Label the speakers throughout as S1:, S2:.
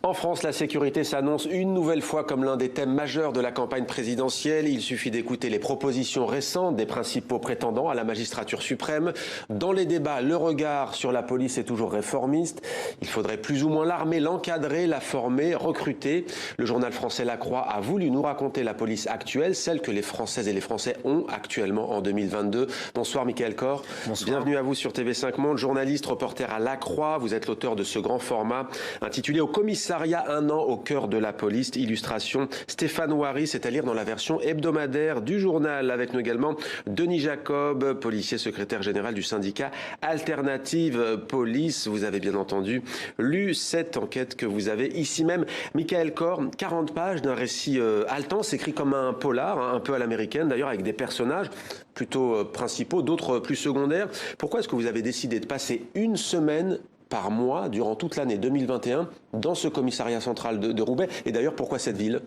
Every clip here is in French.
S1: En France, la sécurité s'annonce une nouvelle fois comme l'un des thèmes majeurs de la campagne présidentielle. Il suffit d'écouter les propositions récentes des principaux prétendants à la magistrature suprême. Dans les débats, le regard sur la police est toujours réformiste. Il faudrait plus ou moins l'armer, l'encadrer, la former, recruter. Le journal français La Croix a voulu nous raconter la police actuelle, celle que les Françaises et les Français ont actuellement en 2022. Bonsoir Michael Kor.
S2: Bonsoir.
S1: Bienvenue à vous sur TV5 Monde, journaliste, reporter à La Croix. Vous êtes l'auteur de ce grand format intitulé Au commissariat, un an au cœur de la police. Illustration Stéphane Ouari, c'est à lire dans la version hebdomadaire du journal. Avec nous également Denis Jacob, policier secrétaire général du syndicat Alternative Police. Vous avez bien entendu lu cette enquête que vous avez ici même. Michael Kor, 40 pages d'un récit haletant, s'écrit comme un polar, un peu à l'américaine d'ailleurs, avec des personnages plutôt principaux, d'autres plus secondaires. Pourquoi est-ce que vous avez décidé de passer une semaine par mois durant toute l'année 2021 dans ce commissariat central de Roubaix? Et d'ailleurs, pourquoi cette ville?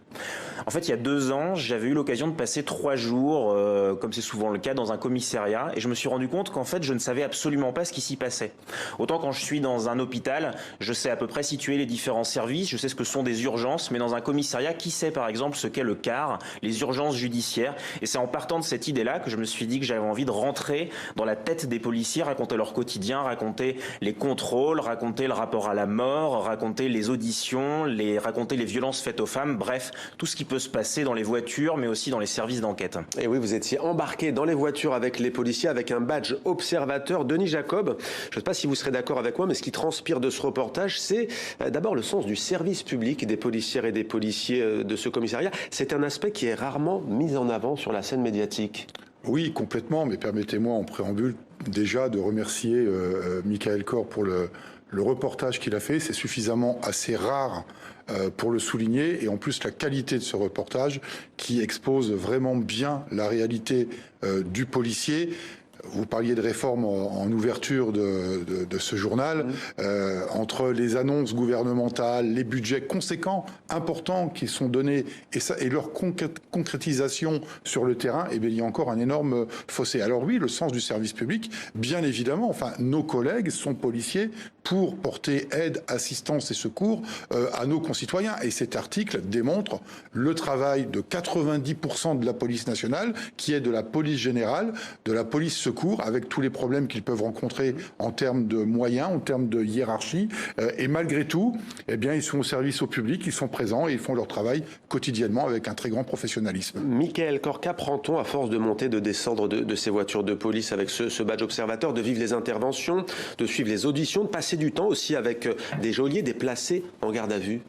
S2: En fait, il y a 2 ans, j'avais eu l'occasion de passer 3 jours, comme c'est souvent le cas, dans un commissariat. Et je me suis rendu compte qu'en fait, je ne savais absolument pas ce qui s'y passait. Autant quand je suis dans un hôpital, je sais à peu près situer les différents services, je sais ce que sont des urgences. Mais dans un commissariat, qui sait par exemple ce qu'est le CAR, les urgences judiciaires? Et c'est en partant de cette idée-là que je me suis dit que j'avais envie de rentrer dans la tête des policiers, raconter leur quotidien, raconter les contrôles, raconter le rapport à la mort, raconter les auditions, raconter les violences faites aux femmes, bref, tout ce qui peut se passer dans les voitures, mais aussi dans les services d'enquête.
S1: Et oui, vous étiez embarqué dans les voitures avec les policiers, avec un badge observateur. Denis Jacob, je ne sais pas si vous serez d'accord avec moi, mais ce qui transpire de ce reportage, c'est d'abord le sens du service public des policières et des policiers de ce commissariat. C'est un aspect qui est rarement mis en avant sur la scène médiatique.
S3: Oui, complètement, mais permettez-moi en préambule déjà de remercier Michael Kor pour le reportage qu'il a fait. C'est suffisamment assez rare pour le souligner, et en plus la qualité de ce reportage qui expose vraiment bien la réalité du policier. Vous parliez de réforme en ouverture de ce journal. Entre les annonces gouvernementales, les budgets conséquents, importants qui sont donnés et leur concrétisation sur le terrain, eh bien, il y a encore un énorme fossé. Alors oui, le sens du service public, bien évidemment, enfin, nos collègues sont policiers pour porter aide, assistance et secours à nos concitoyens. Et cet article démontre le travail de 90% de la police nationale, qui est de la police générale, de la police secours, avec tous les problèmes qu'ils peuvent rencontrer en termes de moyens, en termes de hiérarchie. Et malgré tout, eh bien, ils sont au service au public, ils sont présents et ils font leur travail quotidiennement avec un très grand professionnalisme.
S1: Michael Kor, qu'apprend-on à force de monter, de descendre de ces voitures de police avec ce badge observateur, de vivre les interventions, de suivre les auditions, de passer du temps aussi avec des geôliers, des placés en garde à vue?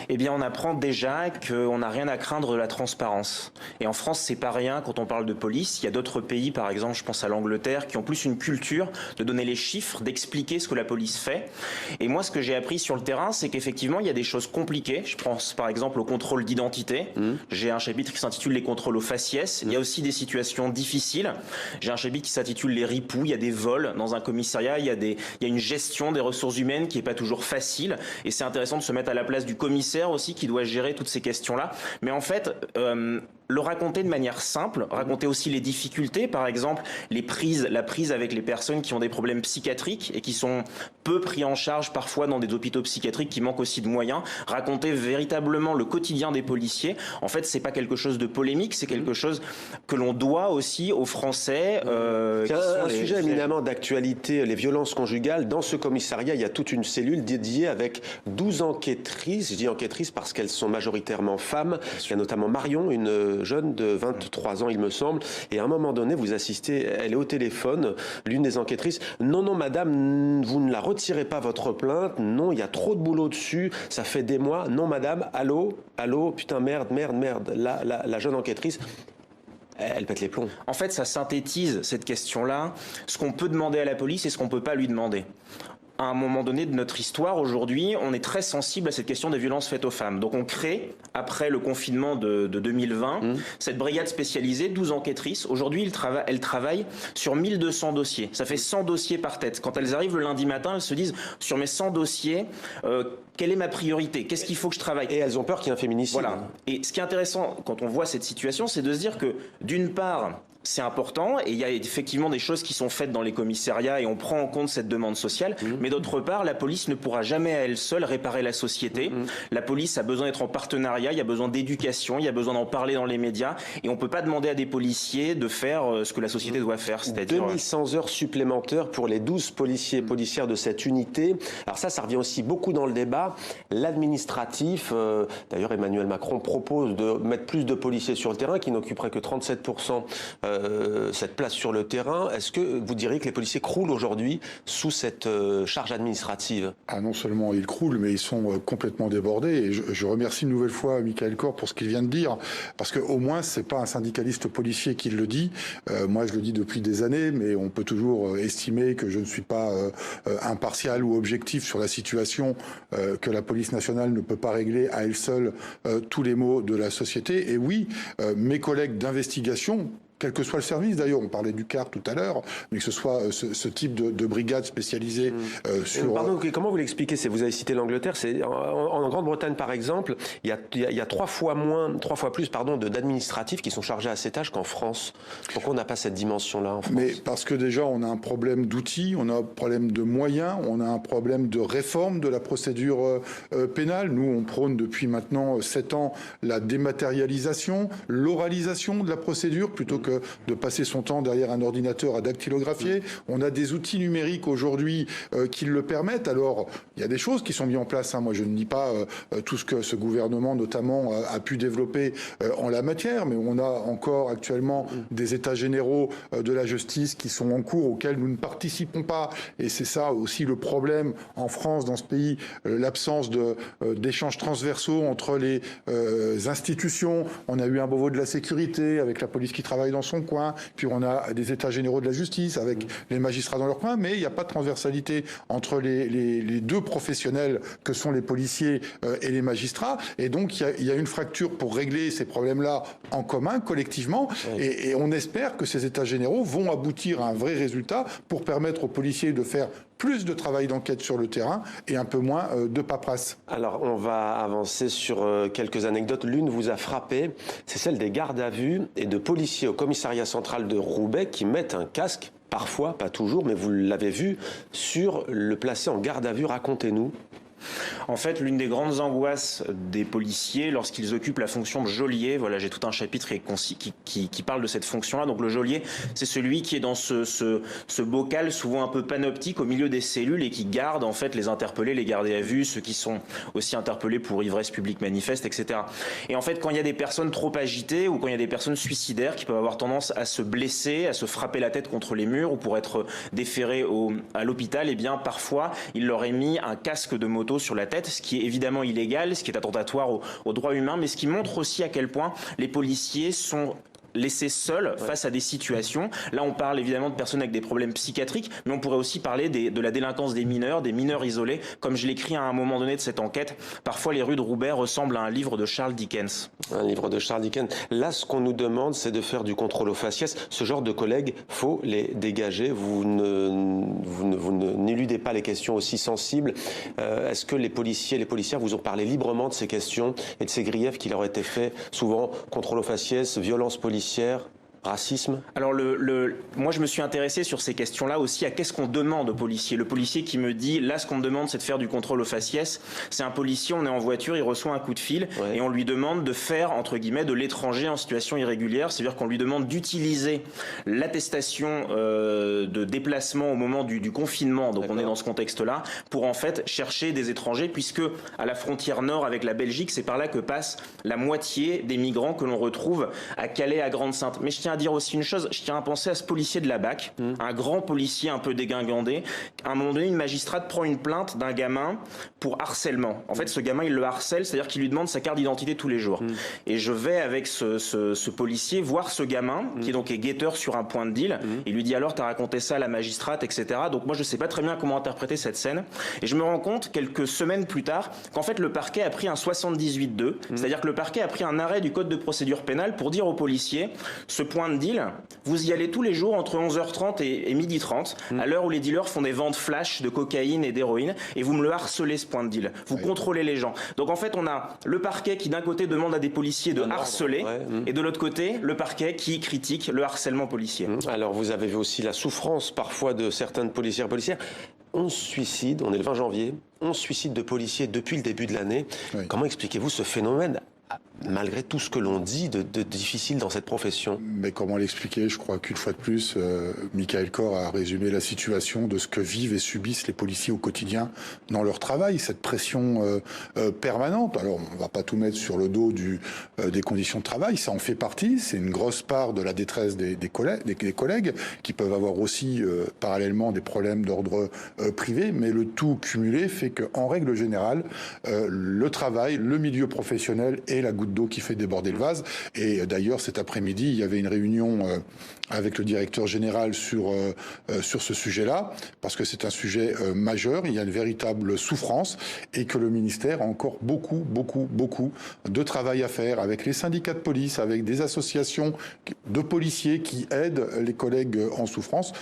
S2: Eh bien, on apprend déjà qu'on n'a rien à craindre de la transparence. Et en France, c'est pas rien quand on parle de police. Il y a d'autres pays, par exemple, je pense à l'Angleterre, qui ont plus une culture de donner les chiffres, d'expliquer ce que la police fait. Et moi, ce que j'ai appris sur le terrain, c'est qu'effectivement, il y a des choses compliquées. Je pense par exemple au contrôle d'identité. J'ai un chapitre qui s'intitule les contrôles aux faciès. Il y a aussi des situations difficiles. J'ai un chapitre qui s'intitule les ripoux. Il y a des vols dans un commissariat. Il y a une gestion des ressources humaines qui n'est pas toujours facile. Et c'est intéressant de se mettre à la place du commissaire aussi, qui doit gérer toutes ces questions-là. Mais en fait, le raconter de manière simple, raconter aussi les difficultés, par exemple la prise avec les personnes qui ont des problèmes psychiatriques et qui sont peu pris en charge parfois dans des hôpitaux psychiatriques qui manquent aussi de moyens, raconter véritablement le quotidien des policiers. En fait, c'est pas quelque chose de polémique, c'est quelque chose que l'on doit aussi aux Français.
S1: C'est un sujet éminemment d'actualité, les violences conjugales. Dans ce commissariat, il y a toute une cellule dédiée avec 12 enquêtrices. Je dis enquêtrices parce qu'elles sont majoritairement femmes. Il y a notamment Marion, une jeune de 23 ans, il me semble. Et à un moment donné, vous assistez, elle est au téléphone, l'une des enquêtrices. Non, non, madame, vous ne la retirez pas votre plainte. Non, il y a trop de boulot dessus. Ça fait des mois. Non, madame, allô, allô, putain, merde. La jeune enquêtrice, elle pète les plombs.
S2: En fait, ça synthétise cette question-là, ce qu'on peut demander à la police et ce qu'on ne peut pas lui demander. À un moment donné de notre histoire, aujourd'hui, on est très sensible à cette question des violences faites aux femmes. Donc on crée, après le confinement de 2020, cette brigade spécialisée, 12 enquêtrices. Aujourd'hui, elles travaillent sur 1200 dossiers. Ça fait 100 dossiers par tête. Quand elles arrivent le lundi matin, elles se disent, sur mes 100 dossiers, quelle est ma priorité? Qu'est-ce qu'il faut que je travaille?
S1: Et elles ont peur qu'il y ait un féminicide.
S2: Voilà. Et ce qui est intéressant quand on voit cette situation, c'est de se dire que, d'une part, c'est important et il y a effectivement des choses qui sont faites dans les commissariats et on prend en compte cette demande sociale. Mais d'autre part, la police ne pourra jamais à elle seule réparer la société. La police a besoin d'être en partenariat, il y a besoin d'éducation, il y a besoin d'en parler dans les médias et on peut pas demander à des policiers de faire ce que la société doit faire. C'est-à-dire
S1: 2100 heures supplémentaires pour les 12 policiers et policières de cette unité. Alors ça revient aussi beaucoup dans le débat. L'administratif, d'ailleurs Emmanuel Macron propose de mettre plus de policiers sur le terrain qui n'occuperaient que 37% cette place sur le terrain. Est-ce que vous diriez que les policiers croulent aujourd'hui sous cette charge administrative?
S3: Ah, non seulement ils croulent, mais ils sont complètement débordés. Et je remercie une nouvelle fois Michael Kor pour ce qu'il vient de dire, parce qu'au moins, c'est pas un syndicaliste policier qui le dit. Moi, je le dis depuis des années, mais on peut toujours estimer que je ne suis pas impartial ou objectif sur la situation, que la police nationale ne peut pas régler à elle seule tous les maux de la société. Et oui, mes collègues d'investigation, quel que soit le service d'ailleurs, on parlait du CAR tout à l'heure, mais que ce soit ce type de brigade spécialisée sur...
S1: Pardon, comment vous l'expliquez? Vous avez cité l'Angleterre, en Grande-Bretagne par exemple, il y a 3 fois plus d'administratifs qui sont chargés à ces tâches qu'en France. Pourquoi on n'a pas cette dimension-là en France?
S3: Mais parce que déjà on a un problème d'outils, on a un problème de moyens, on a un problème de réforme de la procédure pénale. Nous on prône depuis maintenant 7 ans la dématérialisation, l'oralisation de la procédure plutôt que de passer son temps derrière un ordinateur à dactylographier. On a des outils numériques aujourd'hui qui le permettent. Alors, il y a des choses qui sont mises en place. Moi, je ne nie pas tout ce que ce gouvernement, notamment, a pu développer en la matière, mais on a encore actuellement des états généraux de la justice qui sont en cours, auxquels nous ne participons pas. Et c'est ça aussi le problème en France, dans ce pays, l'absence d'échanges transversaux entre les institutions. On a eu un Beauvau de la sécurité avec la police qui travaille dans son coin, puis on a des états généraux de la justice avec les magistrats dans leur coin, mais il n'y a pas de transversalité entre les deux professionnels que sont les policiers et les magistrats, et donc il y a une fracture pour régler ces problèmes-là en commun, collectivement, et on espère que ces états généraux vont aboutir à un vrai résultat pour permettre aux policiers de faire plus de travail d'enquête sur le terrain et un peu moins de paperasse.
S1: Alors, on va avancer sur quelques anecdotes. L'une vous a frappé, c'est celle des gardes à vue et de policiers au commissariat central de Roubaix qui mettent un casque, parfois, pas toujours, mais vous l'avez vu, sur le placé en garde à vue. Racontez-nous.
S2: En fait, l'une des grandes angoisses des policiers lorsqu'ils occupent la fonction de geôlier, voilà, j'ai tout un chapitre qui parle de cette fonction-là. Donc le geôlier, c'est celui qui est dans ce bocal souvent un peu panoptique au milieu des cellules et qui garde en fait les interpellés, les gardés à vue, ceux qui sont aussi interpellés pour ivresse publique manifeste, etc. Et en fait, quand il y a des personnes trop agitées ou quand il y a des personnes suicidaires qui peuvent avoir tendance à se blesser, à se frapper la tête contre les murs ou pour être déférés à l'hôpital, eh bien parfois il leur est mis un casque de moto sur la tête, ce qui est évidemment illégal, ce qui est attentatoire aux droits humains, mais ce qui montre aussi à quel point les policiers sont laissés seuls face à des situations. Là, on parle évidemment de personnes avec des problèmes psychiatriques, mais on pourrait aussi parler de la délinquance des mineurs isolés. Comme je l'écris à un moment donné de cette enquête, parfois les rues de Roubaix ressemblent à un livre de Charles Dickens.
S1: Un livre de Charles Dickens. Là, ce qu'on nous demande, c'est de faire du contrôle aux faciès. Ce genre de collègues, faut les dégager. Vous n'éludez pas les questions aussi sensibles. Est-ce que les policiers et les policières vous ont parlé librement de ces questions et de ces griefs qui leur étaient faits, souvent contrôle aux faciès, violence policière, racisme?
S2: Alors moi je me suis intéressé sur ces questions-là aussi à qu'est-ce qu'on demande aux policiers. Le policier qui me dit là ce qu'on me demande c'est de faire du contrôle aux faciès, c'est un policier, on est en voiture, il reçoit un coup de fil et on lui demande de faire entre guillemets de l'étranger en situation irrégulière, c'est-à-dire qu'on lui demande d'utiliser l'attestation de déplacement au moment du confinement, donc on est dans ce contexte-là, pour en fait chercher des étrangers puisque à la frontière nord avec la Belgique, c'est par là que passe la moitié des migrants que l'on retrouve à Calais, à Grande-Synthe. Mais je tiens à dire aussi une chose, je tiens à penser à ce policier de la BAC, un grand policier un peu dégingandé. À un moment donné, une magistrate prend une plainte d'un gamin pour harcèlement. En fait, ce gamin, il le harcèle, c'est-à-dire qu'il lui demande sa carte d'identité tous les jours. Et je vais avec ce policier voir ce gamin, qui est guetteur sur un point de deal. Il lui dit alors, t'as raconté ça à la magistrate, etc. Donc moi, je sais pas très bien comment interpréter cette scène. Et je me rends compte, quelques semaines plus tard, qu'en fait, le parquet a pris un 78-2, c'est-à-dire que le parquet a pris un arrêt du code de procédure pénale pour dire aux policiers, ce point point de deal, vous y allez tous les jours entre 11h30 et 12h30, à l'heure où les dealers font des ventes flash de cocaïne et d'héroïne, et vous me le harcelez, ce point de deal. Vous contrôlez les gens. Donc en fait, on a le parquet qui d'un côté demande à des policiers de harceler, et de l'autre côté, le parquet qui critique le harcèlement policier.
S1: Alors vous avez vu aussi la souffrance parfois de certaines policières et policières. 11 suicides, on est le 20 janvier, 11 suicides de policiers depuis le début de l'année. Comment expliquez-vous ce phénomène, malgré tout ce que l'on dit de difficile dans cette profession?
S3: Mais comment l'expliquer? Je crois qu'une fois de plus, Michael Kor a résumé la situation de ce que vivent et subissent les policiers au quotidien dans leur travail, cette pression permanente. Alors, on ne va pas tout mettre sur le dos des conditions de travail, ça en fait partie, c'est une grosse part de la détresse des collègues qui peuvent avoir aussi parallèlement des problèmes d'ordre privé, mais le tout cumulé fait qu'en règle générale, le travail, le milieu professionnel est la goutte d'eau qui fait déborder le vase. Et d'ailleurs, cet après-midi, il y avait une réunion avec le directeur général sur ce sujet-là, parce que c'est un sujet majeur, il y a une véritable souffrance, et que le ministère a encore beaucoup de travail à faire avec les syndicats de police, avec des associations de policiers qui aident les collègues en souffrance,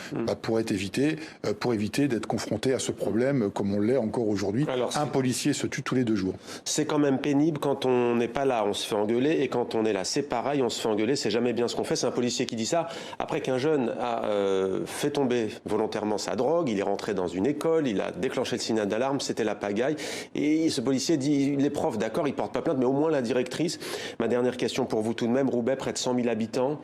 S3: pour éviter d'être confronté à ce problème comme on l'est encore aujourd'hui. Un policier se tue tous les 2 jours.
S1: C'est quand même pénible quand on n'est pas là, on se fait engueuler, et quand on est là, c'est pareil, on se fait engueuler, c'est jamais bien ce qu'on fait. C'est un policier qui dit ça après qu'un jeune a fait tomber volontairement sa drogue, il est rentré dans une école, il a déclenché le signal d'alarme, c'était la pagaille, et ce policier dit, les profs, d'accord, ils portent pas plainte, mais au moins la directrice. Ma dernière question pour vous tout de même, Roubaix, près de 100 000 habitants,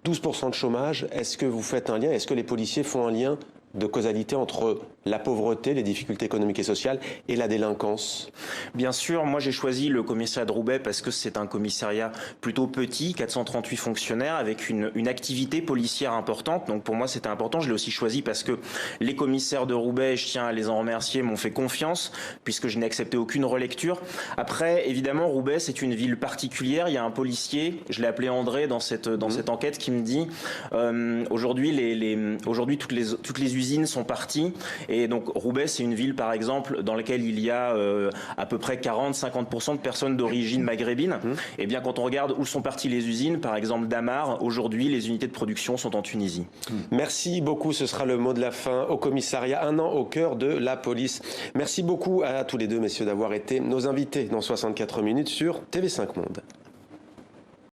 S1: 12% de chômage, est-ce que vous faites un lien, est-ce que les policiers font un lien de causalité entre la pauvreté, les difficultés économiques et sociales et la délinquance?
S2: Bien sûr, moi j'ai choisi le commissariat de Roubaix parce que c'est un commissariat plutôt petit, 438 fonctionnaires, avec une activité policière importante. Donc pour moi c'était important. Je l'ai aussi choisi parce que les commissaires de Roubaix, je tiens à les en remercier, m'ont fait confiance puisque je n'ai accepté aucune relecture. Après, évidemment, Roubaix c'est une ville particulière. Il y a un policier, je l'ai appelé André dans cette enquête, qui me dit aujourd'hui toutes les usines sont parties, et donc Roubaix c'est une ville par exemple dans laquelle il y a à peu près 40-50% de personnes d'origine maghrébine. Et bien quand on regarde où sont parties les usines, par exemple Damar, aujourd'hui les unités de production sont en Tunisie.
S1: Merci beaucoup, ce sera le mot de la fin au commissariat, un an au cœur de la police. Merci beaucoup à tous les deux messieurs d'avoir été nos invités dans 64 minutes sur TV5 Monde.